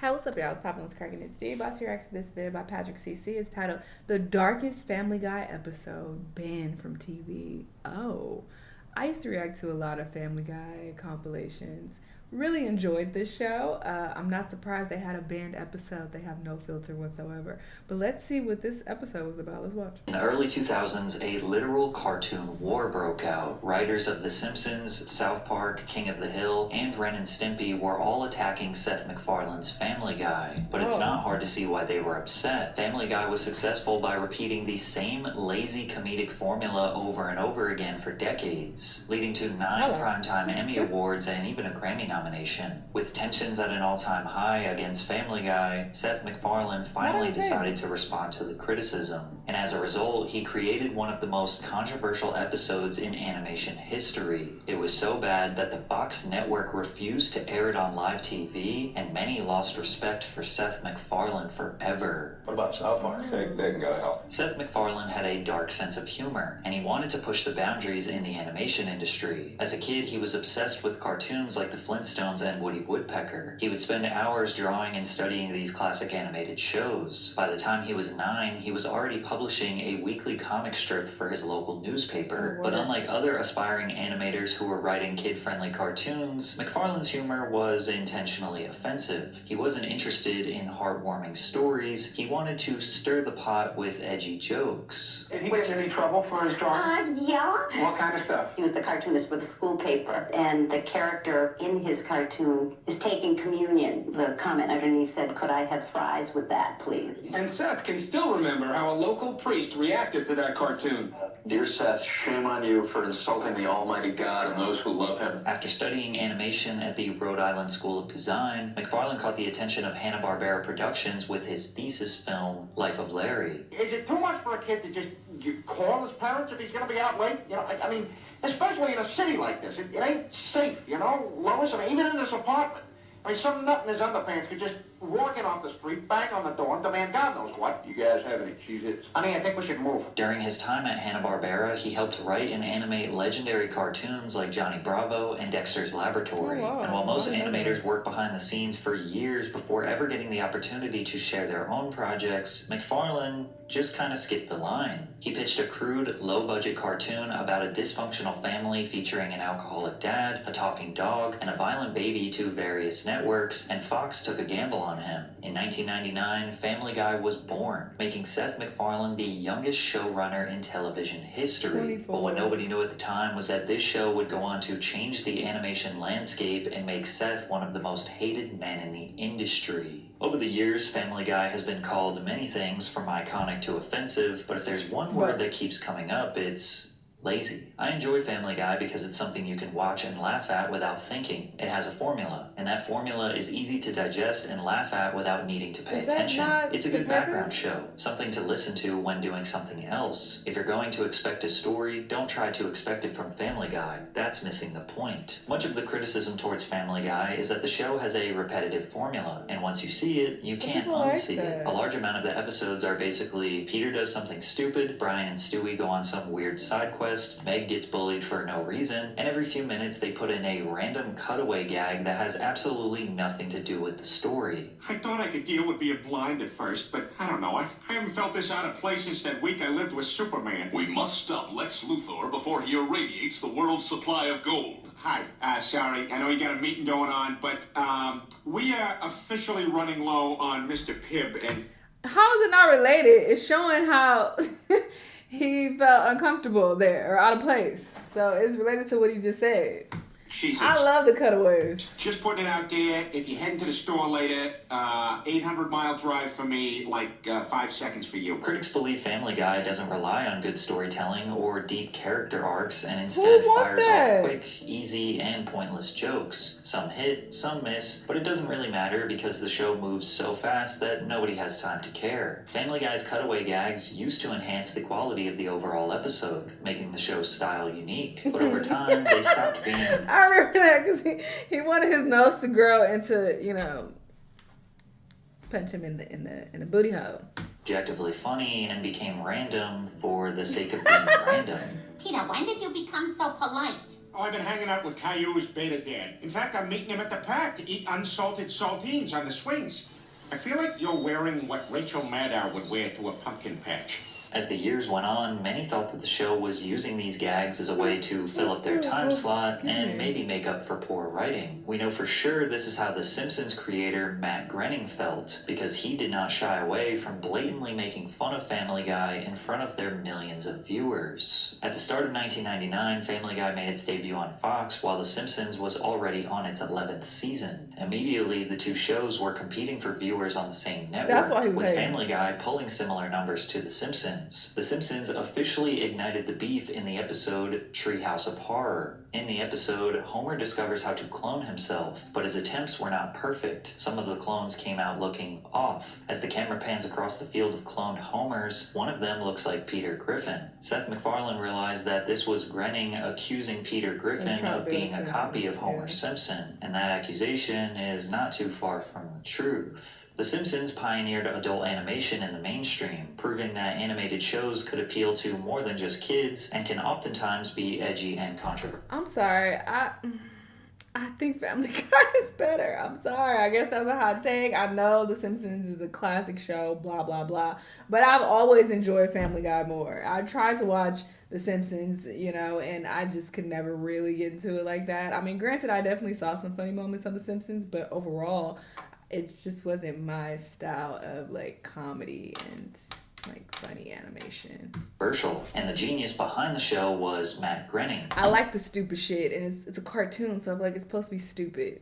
Hi, what's up, y'all? It's Poppin' What's Crackin'. It's Steve Boss here. Reacts to this video by Patrick CC. It's titled "The Darkest Family Guy Episode Banned from TV." Oh, I used to react to a lot of Family Guy compilations. Really enjoyed this show. I'm not surprised they had a banned episode. They have no filter whatsoever. But let's see what this episode was about. Let's watch. In the early 2000s, a literal cartoon war broke out. Writers of The Simpsons, South Park, King of the Hill, and Ren and Stimpy were all attacking Seth MacFarlane's Family Guy. But it's not hard to see why they were upset. Family Guy was successful by repeating the same lazy comedic formula over and over again for decades, leading to 9 primetime Emmy Awards and even a Grammy nomination. With tensions at an all-time high against Family Guy, Seth MacFarlane finally decided to respond to the criticism. And as a result, he created one of the most controversial episodes in animation history. It was so bad that the Fox network refused to air it on live TV, and many lost respect for Seth MacFarlane forever. What about South Park? They gotta help. Seth MacFarlane had a dark sense of humor, and he wanted to push the boundaries in the animation industry. As a kid, he was obsessed with cartoons like the Flintstones and Woody Woodpecker. He would spend hours drawing and studying these classic animated shows. By the time he was 9, he was already publishing a weekly comic strip for his local newspaper. But unlike other aspiring animators who were writing kid-friendly cartoons, MacFarlane's humor was intentionally offensive. He wasn't interested in heartwarming stories. He wanted to stir the pot with edgy jokes. Did he get in any trouble for his drawing? Yeah. What kind of stuff? He was the cartoonist for the school paper, and the character in his cartoon is taking communion. The comment underneath said, "Could I have fries with that, please?" And Seth can still remember how a local priest reacted to that cartoon. Dear Seth, shame on you for insulting the Almighty God and those who love Him. After studying animation at the Rhode Island School of Design, MacFarlane caught the attention of Hanna-Barbera Productions with his thesis film, Life of Larry. Is it too much for a kid to just call his parents if he's going to be out late? You know, I mean, especially in a city like this. It ain't safe, you know, Lois. I mean, even in this apartment. I mean, some nut in his underpants could just walk in off the street, bang on the door, and demand God knows what. You guys have any cheez-its? I mean, I think we should move. During his time at Hanna-Barbera, he helped write and animate legendary cartoons like Johnny Bravo and Dexter's Laboratory. And while most animators work behind the scenes for years before ever getting the opportunity to share their own projects, MacFarlane just kind of skipped the line. He pitched a crude, low-budget cartoon about a dysfunctional family featuring an alcoholic dad, a talking dog, and a violent baby to various networks, and Fox took a gamble on him. In 1999, Family Guy was born, making Seth MacFarlane the youngest showrunner in television history. But what nobody knew at the time was that this show would go on to change the animation landscape and make Seth one of the most hated men in the industry. Over the years, Family Guy has been called many things, from iconic to offensive, but if there's one word that keeps coming up, it's lazy. I enjoy Family Guy because it's something you can watch and laugh at without thinking. It has a formula, and that formula is easy to digest and laugh at without needing to pay attention. It's a good background show, something to listen to when doing something else. If you're going to expect a story, don't try to expect it from Family Guy. That's missing the point. Much of the criticism towards Family Guy is that the show has a repetitive formula, and once you see it, you can't unsee it. A large amount of the episodes are basically Peter does something stupid, Brian and Stewie go on some weird side quest, Meg gets bullied for no reason, and every few minutes they put in a random cutaway gag that has absolutely nothing to do with the story. I thought I could deal with being blind at first, but I don't know. I haven't felt this out of place since that week I lived with Superman. We must stop Lex Luthor before he irradiates the world's supply of gold. Hi, sorry, I know you got a meeting going on, but we are officially running low on Mr. Pibb, and... How is it not related? It's showing how he felt uncomfortable there or out of place. So it's related to what you just said. I love the cutaways. Just putting it out there. If you're heading to the store later, 800-mile drive for me, like 5 seconds for you. Critics believe Family Guy doesn't rely on good storytelling or deep character arcs, and instead fires off quick, easy, and pointless jokes. Some hit, some miss, but it doesn't really matter because the show moves so fast that nobody has time to care. Family Guy's cutaway gags used to enhance the quality of the overall episode, making the show's style unique. But over time, they stopped being... I remember that because he wanted his nose to grow into, you know, punch him in the booty hole. Objectively funny and became random for the sake of being random. Peter, when did you become so polite? Oh, I've been hanging out with Caillou's beta dad. In fact, I'm meeting him at the park to eat unsalted saltines on the swings. I feel like you're wearing what Rachel Maddow would wear to a pumpkin patch. As the years went on, many thought that the show was using these gags as a way to fill up their time slot and maybe make up for poor writing. We know for sure this is how the Simpsons creator Matt Groening felt, because he did not shy away from blatantly making fun of Family Guy in front of their millions of viewers. At the start of 1999, Family Guy made its debut on Fox, while The Simpsons was already on its 11th season. Immediately, the two shows were competing for viewers on the same network, with Family Guy pulling similar numbers to The Simpsons. The Simpsons officially ignited the beef in the episode Treehouse of Horror. In the episode, Homer discovers how to clone himself, but his attempts were not perfect. Some of the clones came out looking off. As the camera pans across the field of cloned Homers, one of them looks like Peter Griffin. Seth MacFarlane realized that this was Groening accusing Peter Griffin of being a copy of Homer Simpson, and that accusation is not too far from the truth. The Simpsons pioneered adult animation in the mainstream, proving that animated shows could appeal to more than just kids and can oftentimes be edgy and controversial. I'm sorry, I think Family Guy is better. I'm sorry, I guess that's a hot take. I know The Simpsons is a classic show, blah, blah, blah. But I've always enjoyed Family Guy more. I tried to watch The Simpsons, and I just could never really get into it like that. I mean, granted, I definitely saw some funny moments on The Simpsons, but overall, it just wasn't my style of comedy and funny animation. And the genius behind the show was Matt Groening. I like the stupid shit, and it's a cartoon, so I'm it's supposed to be stupid.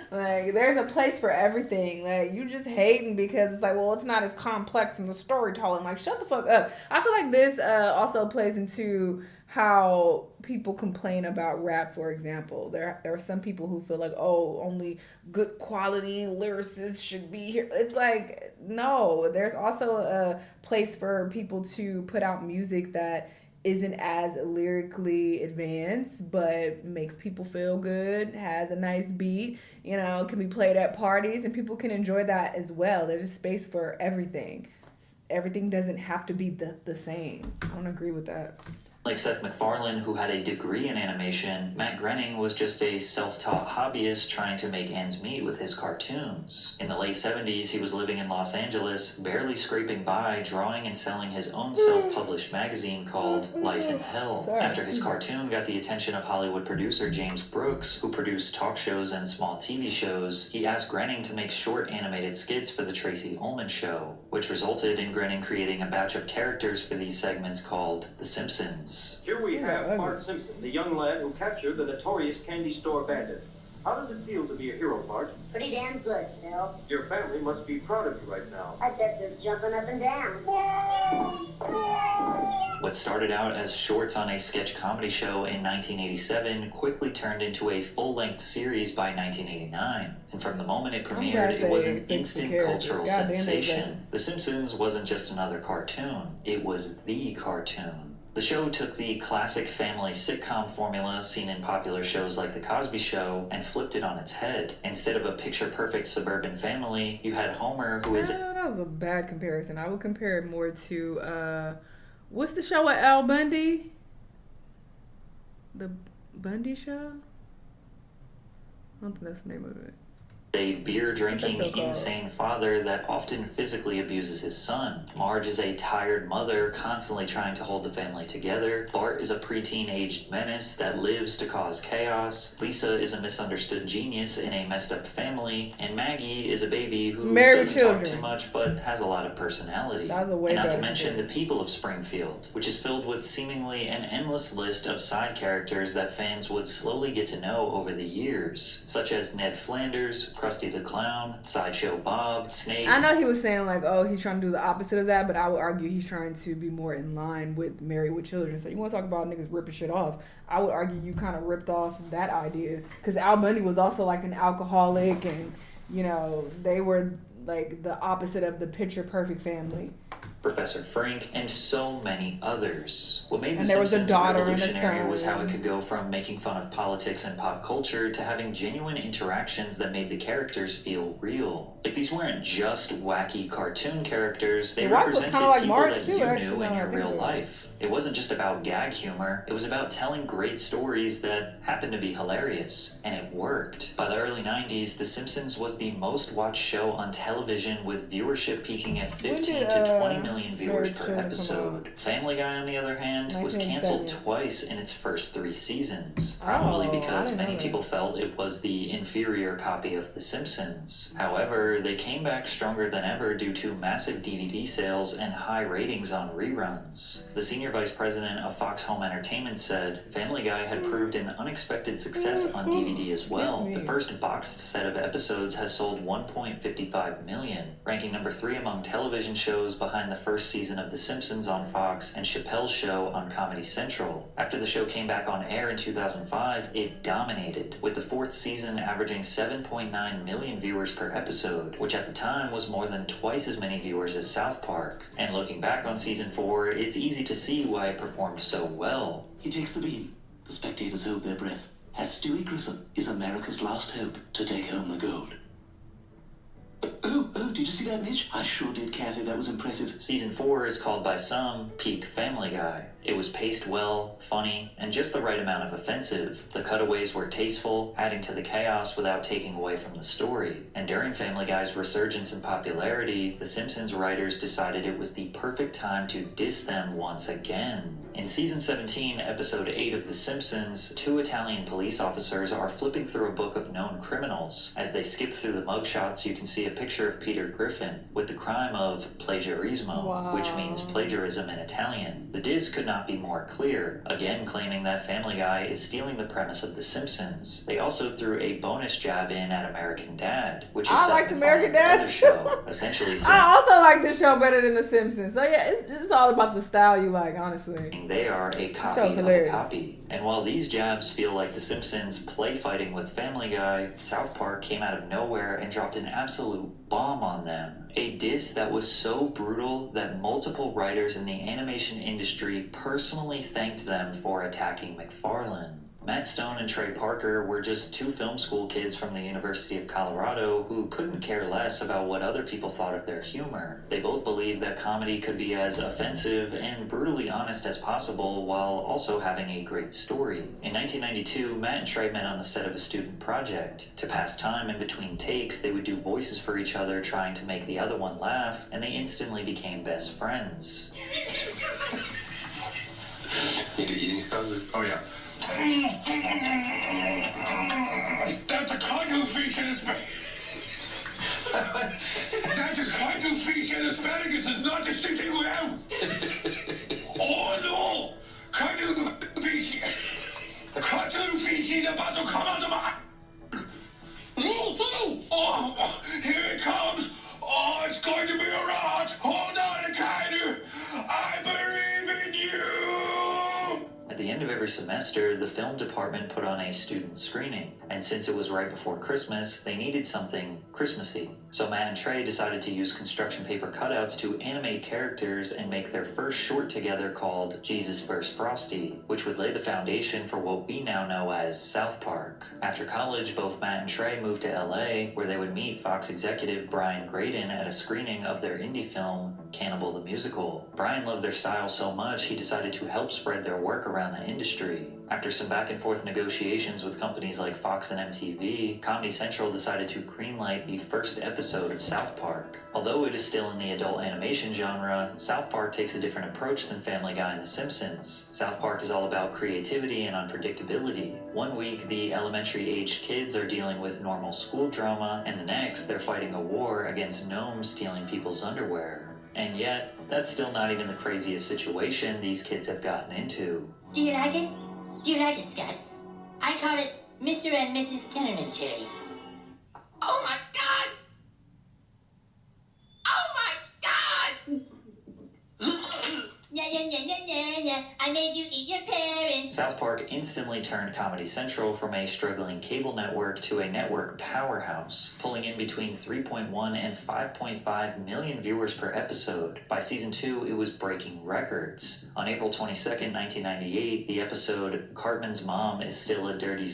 There's a place for everything. You just hating because it's it's not as complex in the storytelling. Shut the fuck up. I feel like this also plays into how people complain about rap, for example. There are some people who feel only good quality lyricists should be here. It's no, there's also a place for people to put out music that isn't as lyrically advanced, but makes people feel good, has a nice beat, can be played at parties, and people can enjoy that as well. There's a space for everything. Everything doesn't have to be the same. I don't agree with that. Like Seth MacFarlane, who had a degree in animation, Matt Groening was just a self-taught hobbyist trying to make ends meet with his cartoons. In the late 70s, he was living in Los Angeles, barely scraping by, drawing and selling his own self-published magazine called Life in Hell. After his cartoon got the attention of Hollywood producer James Brooks, who produced talk shows and small TV shows, he asked Groening to make short animated skits for The Tracy Ullman Show, which resulted in Groening creating a batch of characters for these segments called The Simpsons. Here we have Bart Simpson, the young lad who captured the notorious candy store bandit. How does it feel to be a hero, Bart? Pretty damn good, Phil. Your family must be proud of you right now. I bet they're jumping up and down. What started out as shorts on a sketch comedy show in 1987 quickly turned into a full-length series by 1989. And from the moment it premiered, it was an instant cultural sensation. The Simpsons wasn't just another cartoon, it was the cartoon. The show took the classic family sitcom formula seen in popular shows like The Cosby Show and flipped it on its head. Instead of a picture-perfect suburban family, you had Homer, who is... That was a bad comparison. I would compare it more to, what's the show with Al Bundy? The Bundy Show? I don't think that's the name of it. A beer-drinking, insane father that often physically abuses his son. Marge is a tired mother constantly trying to hold the family together. Bart is a preteen-aged menace that lives to cause chaos. Lisa is a misunderstood genius in a messed-up family. And Maggie is a baby who doesn't talk too much but has a lot of personality. And not to mention the people of Springfield, which is filled with seemingly an endless list of side characters that fans would slowly get to know over the years, such as Ned Flanders, Krusty the Clown, Sideshow Bob, Snake. I know he was saying he's trying to do the opposite of that, but I would argue he's trying to be more in line with Married with Children. So you want to talk about niggas ripping shit off? I would argue you kind of ripped off that idea, because Al Bundy was also an alcoholic, and they were the opposite of the picture perfect family. Professor Frank, and so many others. What made The Simpsons revolutionary was how it could go from making fun of politics and pop culture to having genuine interactions that made the characters feel real. These weren't just wacky cartoon characters, they represented people that you knew in your real life. It wasn't just about gag humor, it was about telling great stories that happened to be hilarious, and it worked. By the early 90s, The Simpsons was the most watched show on television, with viewership peaking at 15 to 20 million viewers per episode. Family Guy, on the other hand, was canceled twice in its first 3 seasons, probably because many people felt it was the inferior copy of The Simpsons. However, they came back stronger than ever due to massive DVD sales and high ratings on reruns. The senior vice president of Fox Home Entertainment said, Family Guy had proved an unexpected success on DVD as well. The first boxed set of episodes has sold 1.55 million, ranking number 3 among television shows behind the first season of The Simpsons on Fox and Chappelle's Show on Comedy Central. After the show came back on air in 2005, it dominated, with the 4th season averaging 7.9 million viewers per episode, which at the time was more than twice as many viewers as South Park. And looking back on season 4, it's easy to see why it performed so well. He takes the beam. The spectators hold their breath, as Stewie Griffin is America's last hope to take home the gold. Oh, did you see that, Mitch? I sure did, Kathy. That was impressive. Season 4 is called by some peak Family Guy. It was paced well, funny, and just the right amount of offensive. The cutaways were tasteful, adding to the chaos without taking away from the story. And during Family Guy's resurgence in popularity, the Simpsons writers decided it was the perfect time to diss them once again. In season 17, episode 8 of The Simpsons, 2 Italian police officers are flipping through a book of known criminals. As they skip through the mugshots, you can see a picture of Peter Griffin with the crime of plagiarismo, which means plagiarism in Italian. The diss could not be more clear, again claiming that Family Guy is stealing the premise of The Simpsons. They also threw a bonus jab in at American Dad, which is Seth MacFarlane's other show, essentially saying, I also like this show better than The Simpsons. So yeah, it's all about the style you like, honestly. They are a copy of a copy. And while these jabs feel like The Simpsons play fighting with Family Guy, South Park came out of nowhere and dropped an absolute bomb on them. A diss that was so brutal that multiple writers in the animation industry personally thanked them for attacking MacFarlane. Matt Stone and Trey Parker were just 2 film school kids from the University of Colorado who couldn't care less about what other people thought of their humor. They both believed that comedy could be as offensive and brutally honest as possible while also having a great story. In 1992, Matt and Trey met on the set of a student project. To pass time in between takes, they would do voices for each other trying to make the other one laugh, and they instantly became best friends. Need to eating? Oh yeah. That's a cuttlefish in Hispanic. That's a cuttlefish in Hispanic. It's not distinct well. Oh no! Cuttlefish. Cuttlefish is about to come out of my... Oh, here it comes. Oh, it's going to be a rot. Hold on, Kainer. I believe in you. At the end of every semester, the film department put on a student screening, and since it was right before Christmas, they needed something Christmassy. So Matt and Trey decided to use construction paper cutouts to animate characters and make their first short together called Jesus vs. Frosty, which would lay the foundation for what we now know as South Park. After college, both Matt and Trey moved to LA, where they would meet Fox executive Brian Graydon at a screening of their indie film, Cannibal the Musical. Brian loved their style so much, he decided to help spread their work around the industry. After some back and forth negotiations with companies like Fox and MTV, Comedy Central decided to greenlight the first episode of South Park. Although it is still in the adult animation genre, South Park takes a different approach than Family Guy and The Simpsons. South Park is all about creativity and unpredictability. One week, the elementary-aged kids are dealing with normal school drama, and the next, they're fighting a war against gnomes stealing people's underwear. And yet, that's still not even the craziest situation these kids have gotten into. Do you like it? Do you like it, Scott? I call it Mr. and Mrs. Tenorman chili. Oh my God! Oh my God! I made you eat your parents. South Park instantly turned Comedy Central from a struggling cable network to a network powerhouse, pulling in between 3.1 and 5.5 million viewers per episode. By season 2, it was breaking records. On April 22nd, 1998, the episode Cartman's Mom is Still a Dirty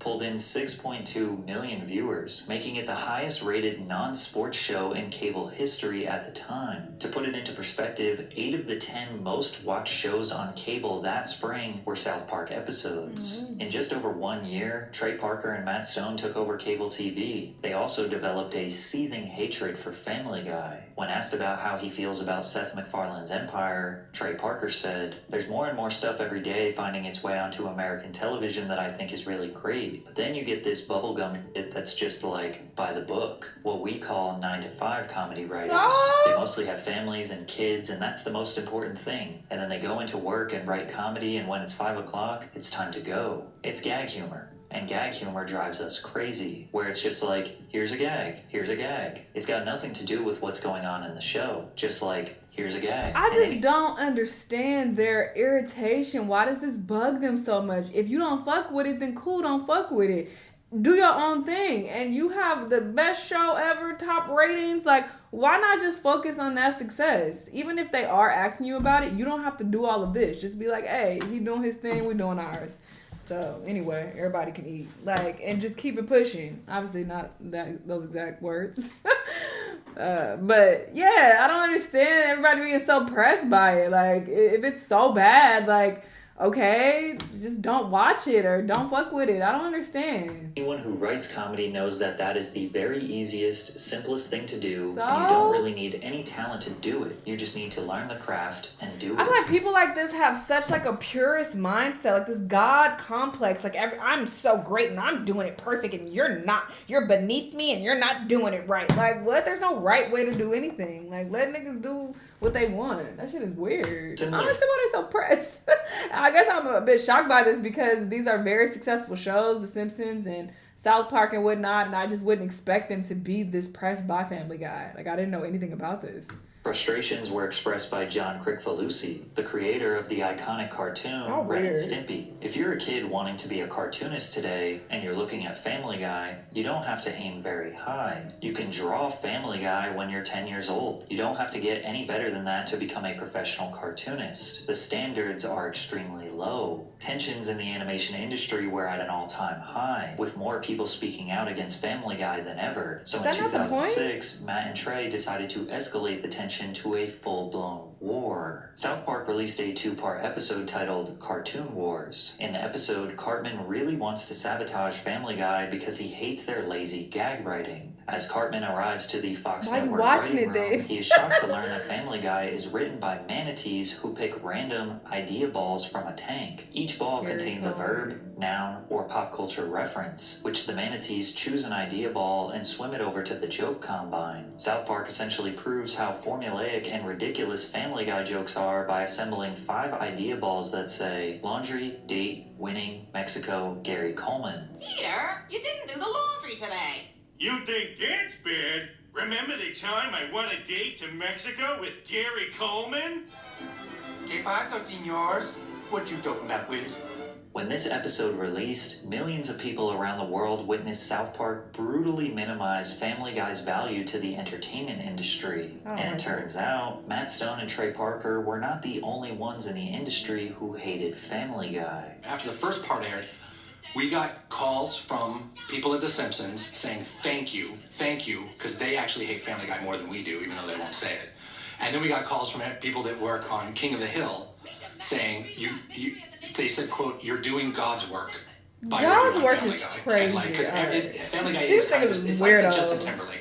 pulled in 6.2 million viewers, making it the highest rated non-sports show in cable history at the time. To put it into perspective, 8 of the 10 most watched shows on cable that spring were South Park episodes. In just over 1 year, Trey Parker and Matt Stone took over cable TV. They also developed a seething hatred for Family Guy. When asked about how he feels about Seth MacFarlane's empire, Trey Parker said, "There's more and more stuff every day finding its way onto American television that I think is really great. But then you get this bubblegum shit that's just like by the book. What we call 9 to 5 comedy writers. They mostly have families and kids, and that's the most important thing. And then they go into work and write comedy, and when it's 5 o'clock, it's time to go. It's gag humor. And gag humor drives us crazy, where it's just like, here's a gag, here's a gag. It's got nothing to do with what's going on in the show. Just like, here's a gag." I just don't understand their irritation. Why does this bug them so much? If you don't fuck with it, then cool, don't fuck with it. Do your own thing. And you have the best show ever, top ratings. Like, why not just focus on that success? Even if they are asking you about it, you don't have to do all of this. Just be like, hey, he doing his thing, we doing ours. So anyway, everybody can eat, like, and just keep it pushing. Obviously not those exact words. But yeah, I don't understand everybody being so pressed by it. Like, if it's so bad, like, okay, just don't watch it or don't fuck with it. I don't understand. Anyone who writes comedy knows that that is the very easiest, simplest thing to do, and you don't really need any talent to do it. You just need to learn the craft and do it. I feel like people like this have such like a purist mindset, like this God complex. Like, I'm so great and I'm doing it perfect, and you're not. You're beneath me and you're not doing it right. Like, what? There's no right way to do anything. Like, let niggas do what they want. That shit is weird. I don't understand why they're so pressed. I guess I'm a bit shocked by this because these are very successful shows, The Simpsons and South Park and whatnot, and I just wouldn't expect them to be this pressed by Family Guy. Like, I didn't know anything about this. Frustrations were expressed by John Kricfalusi, the creator of the iconic cartoon Ren and Stimpy. If you're a kid wanting to be a cartoonist today and you're looking at Family Guy, you don't have to aim very high. You can draw Family Guy when you're 10 years old. You don't have to get any better than that to become a professional cartoonist. The standards are extremely low. Tensions in the animation industry were at an all-time high, with more people speaking out against Family Guy than ever. So in 2006, Matt and Trey decided to escalate the tension to a full-blown war. South Park released a 2-part episode titled Cartoon Wars. In the episode, Cartman really wants to sabotage Family Guy because he hates their lazy gag writing. As Cartman arrives to the Fox Network writing room, he is shocked to learn that Family Guy is written by manatees who pick random idea balls from a tank. Each ball contains a verb, noun, or pop culture reference, which the manatees choose an idea ball and swim it over to the joke combine. South Park essentially proves how formulaic and ridiculous Family Guy jokes are by assembling 5 idea balls that say laundry, date, winning, Mexico, Gary Coleman. Peter, you didn't do the laundry today. You think that's bad? Remember the time I won a date to Mexico with Gary Coleman? ¿Qué pasa, señores? What you talking about, Willis? When this episode released, millions of people around the world witnessed South Park brutally minimize Family Guy's value to the entertainment industry. And it turns out, Matt Stone and Trey Parker were not the only ones in the industry who hated Family Guy. After the first part aired, we got calls from people at The Simpsons saying thank you, because they actually hate Family Guy more than we do, even though they won't say it. And then we got calls from people that work on King of the Hill saying, they said, quote, "You're doing God's work by God's work Family is Guy." crazy. And like, because Family Guy is kind of, it's like the Justin Timberlake thing.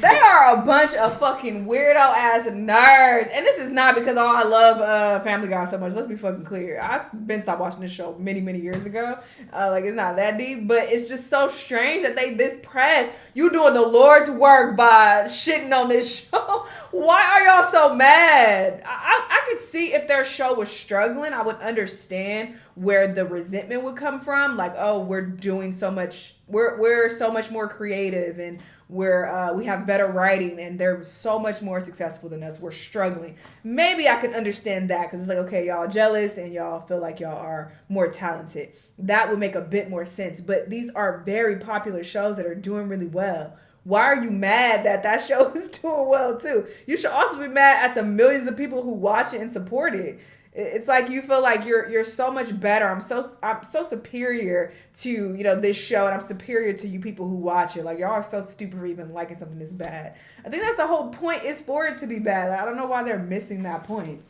They are a bunch of fucking weirdo ass nerds. And this is not because, I love Family Guy so much. Let's be fucking clear. I've been stopped watching this show many, many years ago. Like, it's not that deep. But it's just so strange that they this pressed. You doing the Lord's work by shitting on this show. Why are y'all so mad? I could see if their show was struggling, I would understand where the resentment would come from. Like, oh, we're doing so much. We're so much more creative, and we have better writing, and they're so much more successful than us. We're struggling. Maybe I can understand that, because it's like, okay, y'all jealous and y'all feel like y'all are more talented. That would make a bit more sense. But these are very popular shows that are doing really well. Why are you mad that show is doing well too? You should also be mad at the millions of people who watch it and support it. It's like you feel like you're so much better. I'm so superior to, you know, this show, and I'm superior to you people who watch it. Like, y'all are so stupid for even liking something this bad. I think that's the whole point, is for it to be bad. I don't know why they're missing that point.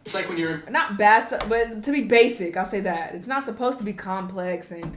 It's like when you're not bad, but to be basic. I'll say that it's not supposed to be complex and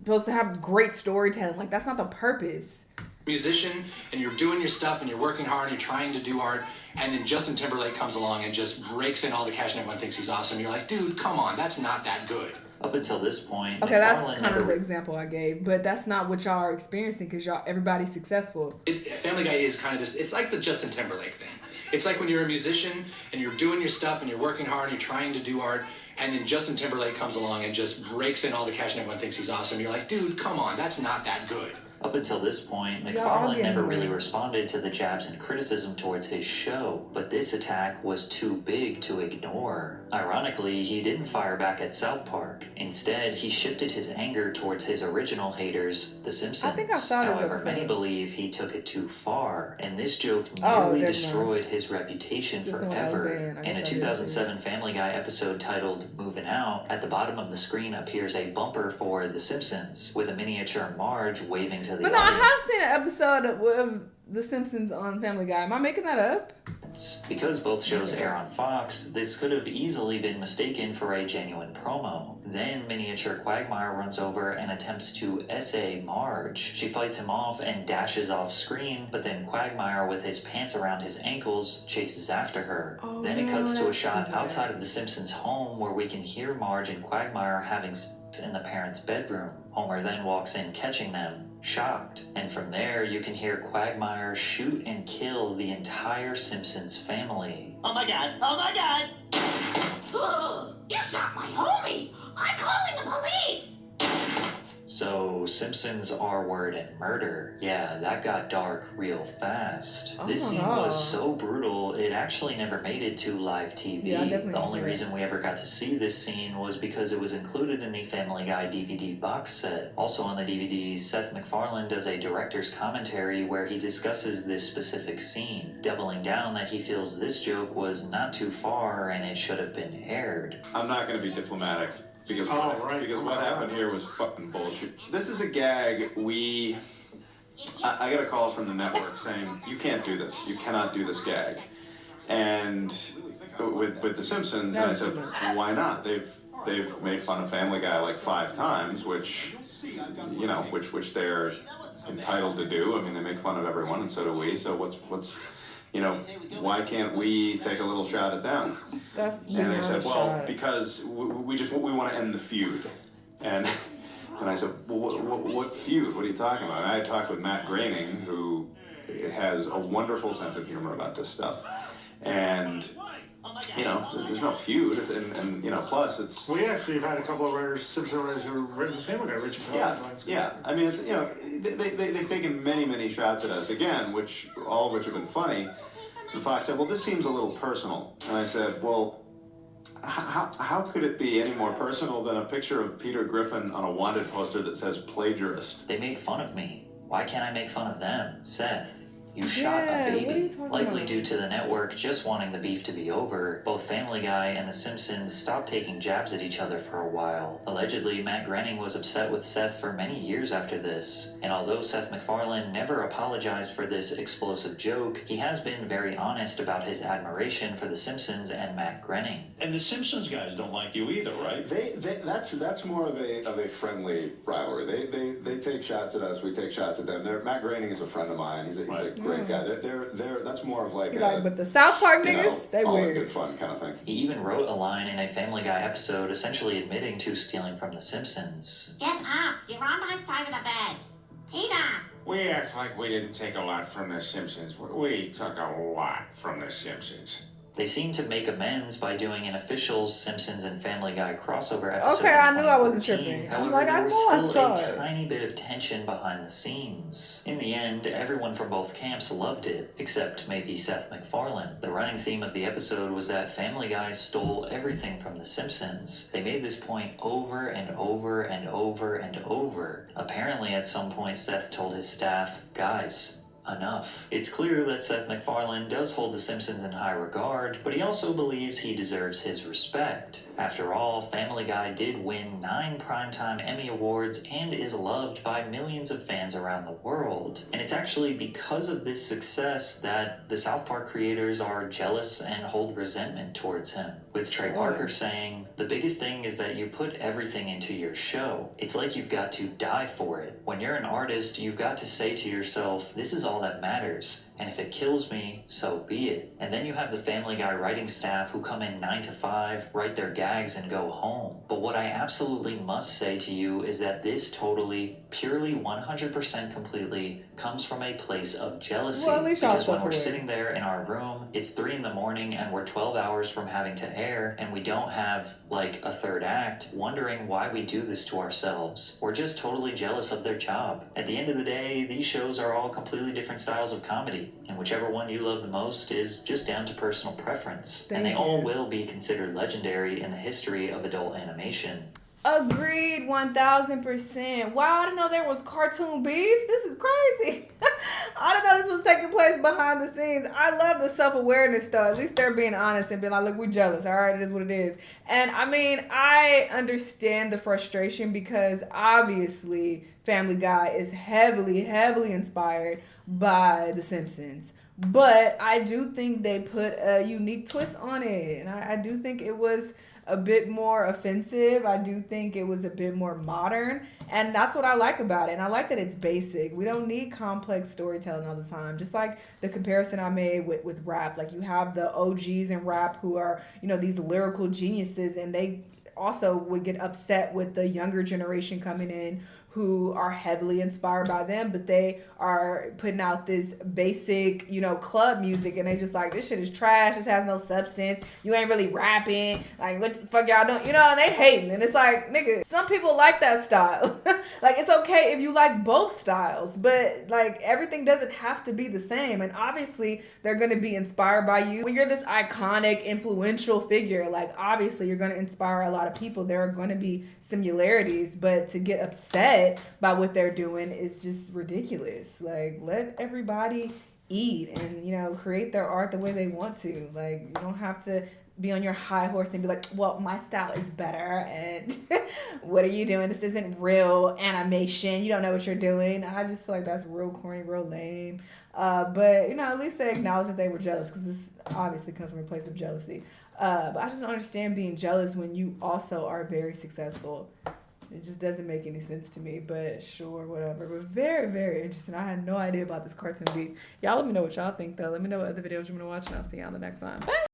supposed to have great storytelling. Like, that's not the purpose. Musician and you're doing your stuff and you're working hard and you're trying to do art, and then Justin Timberlake comes along and just rakes in all the cash and everyone thinks he's awesome. You're like, dude, come on, that's not that good. Up until this point, okay, that's kind of the example I gave, but that's not what y'all are experiencing because everybody's successful. Family Guy is kind of this. It's like the Justin Timberlake thing. It's like when you're a musician and you're doing your stuff and you're working hard and you're trying to do art, and then Justin Timberlake comes along and just rakes in all the cash and everyone thinks he's awesome. You're like, dude, come on, that's not that good. Up until this point, MacFarlane never really responded to the jabs and criticism towards his show, but this attack was too big to ignore. Ironically, he didn't fire back at South Park. Instead, he shifted his anger towards his original haters, The Simpsons. I think I saw this However, episode. many believe he took it too far, and this joke nearly destroyed his reputation forever. In a 2007 Family Guy episode titled Moving Out, at the bottom of the screen appears a bumper for The Simpsons, with a miniature Marge waving to the But no, I audience. have seen an episode of The Simpsons on Family Guy. Am I making that up? Because both shows air on Fox, this could have easily been mistaken for a genuine promo. Then miniature Quagmire runs over and attempts to essay Marge. She fights him off and dashes off screen, but then Quagmire, with his pants around his ankles, chases after her. Then it cuts to a shot outside of the Simpsons' home where we can hear Marge and Quagmire having sex in the parents' bedroom. Homer then walks in, catching them, shocked. And from there, you can hear Quagmire shoot and kill the entire Simpsons family. Oh my god! Oh my god! You shot my homie! I'm calling the police! So, Simpsons R-word and murder. Yeah, that got dark real fast. This scene was so brutal, it actually never made it to live TV. Yeah, the only reason we ever got to see this scene was because it was included in the Family Guy DVD box set. Also on the DVD, Seth MacFarlane does a director's commentary where he discusses this specific scene, doubling down that he feels this joke was not too far and it should have been aired. I'm not going to be diplomatic. Because what happened here was fucking bullshit. This is a gag I got a call from the network saying, you can't do this. You cannot do this gag. And with The Simpsons, and I said, why not? They've made fun of Family Guy like 5 times, which, you know, which they're entitled to do. I mean, they make fun of everyone, and so do we. So what's you know, why can't we take a little shot at them? And they said, well, because we want to end the feud. And I said, well, what feud? What are you talking about? And I talked with Matt Groening, who has a wonderful sense of humor about this stuff. And, you know, there's no feud. And you know, plus it's... We actually have had a couple of writers, Simpson writers who have written Family Guy, Richard Yeah. I mean, it's, you know, they've taken many shots at us, again, all of which have been funny. And Fox said, well, this seems a little personal. And I said, well, how could it be any more personal than a picture of Peter Griffin on a wanted poster that says plagiarist? They made fun of me. Why can't I make fun of them? Seth, you shot a baby. Likely due to the network just wanting the beef to be over, both Family Guy and The Simpsons stopped taking jabs at each other for a while. Allegedly, Matt Groening was upset with Seth for many years after this, and although Seth MacFarlane never apologized for this explosive joke, he has been very honest about his admiration for The Simpsons and Matt Groening. And the Simpsons guys don't like you either, right? That's more of a friendly rivalry. They take shots at us, we take shots at them. Matt Groening is a friend of mine. He's a great guy. That's more of like but the South Park niggas, they all weird. good fun kind of thing. He even wrote a line in a Family Guy episode essentially admitting to stealing from The Simpsons. Get up! You're on my side of the bed. Peter! We act like we didn't take a lot from The Simpsons. We took a lot from The Simpsons. They seem to make amends by doing an official Simpsons and Family Guy crossover episode. Okay, I knew I wasn't tripping. However, I there was know still I saw a it. tiny bit of tension behind the scenes. In the end, everyone from both camps loved it, except maybe Seth MacFarlane. The running theme of the episode was that Family Guy stole everything from The Simpsons. They made this point over and over and over and over. Apparently, at some point, Seth told his staff, guys, enough. It's clear that Seth MacFarlane does hold The Simpsons in high regard, but he also believes he deserves his respect. After all, Family Guy did win 9 Primetime Emmy Awards and is loved by millions of fans around the world. And it's actually because of this success that the South Park creators are jealous and hold resentment towards him. With Trey Parker saying, "The biggest thing is that you put everything into your show. It's like you've got to die for it. When you're an artist, you've got to say to yourself, this is all that matters. And if it kills me, so be it." And then you have the Family Guy writing staff who come in 9 to 5, write their gags, and go home. But what I absolutely must say to you is that this totally, purely 100% completely comes from a place of jealousy. Well, at least y'all because when we're self-aware. sitting there in our room, it's 3 in the morning and we're 12 hours from having to air, and we don't have like a third act, wondering why we do this to ourselves. We're just totally jealous of their job. At the end of the day, these shows are all completely different styles of comedy, and whichever one you love the most is just down to personal preference. And they all will be considered legendary in the history of adult animation. Agreed, 1000%. Wow, I didn't know there was cartoon beef. This is crazy. I didn't know this was taking place behind the scenes. I love the self-awareness stuff. At least they're being honest and being like, look, we're jealous. All right, it is what it is. And I mean, I understand the frustration because obviously Family Guy is heavily, heavily inspired by The Simpsons. But I do think they put a unique twist on it. And I do think it was a bit more offensive. I do think it was a bit more modern, and that's what I like about it. And I like that it's basic. We don't need complex storytelling all the time. Just like the comparison I made with rap, like you have the OGs in rap who are, you know, these lyrical geniuses, and they also would get upset with the younger generation coming in who are heavily inspired by them, but they are putting out this basic, you know, club music, and they just like, this shit is trash, this has no substance, you ain't really rapping, like, what the fuck y'all doing, you know, and they hating, and it's like, nigga, some people like that style. Like, it's okay if you like both styles, but like, everything doesn't have to be the same, and obviously, they're gonna be inspired by you. When you're this iconic, influential figure, like, obviously, you're gonna inspire a lot of people. There are gonna be similarities, but to get upset by what they're doing is just ridiculous. Like, let everybody eat and, you know, create their art the way they want to. Like, you don't have to be on your high horse and be like, well, my style is better, and what are you doing? This isn't real animation. You don't know what you're doing. I just feel like that's real corny, real lame. But, you know, at least they acknowledge that they were jealous, because this obviously comes from a place of jealousy. But I just don't understand being jealous when you also are very successful. It just doesn't make any sense to me, but sure, whatever. But very, very interesting. I had no idea about this cartoon beef. Y'all let me know what y'all think, though. Let me know what other videos you want to watch, and I'll see you on the next one. Bye!